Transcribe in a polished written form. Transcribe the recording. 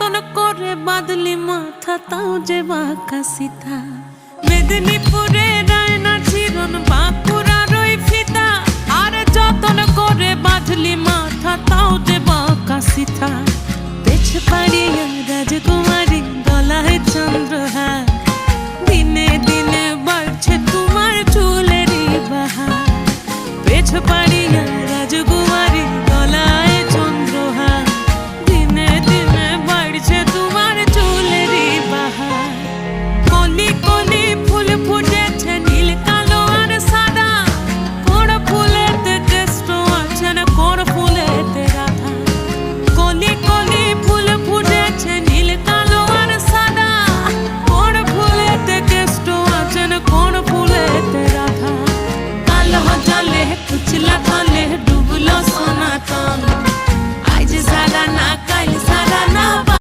যতন করে বাঁধলি মাথা তাও যে বাঁকা সিথা। মেদিনীপুরে রায়না চিরন বাঁকুড়ার ওই ফিতা, আর যতন করে বাঁধলি মাথা তাও যে বাঁকা সিথা। পেছ পাড়িয়া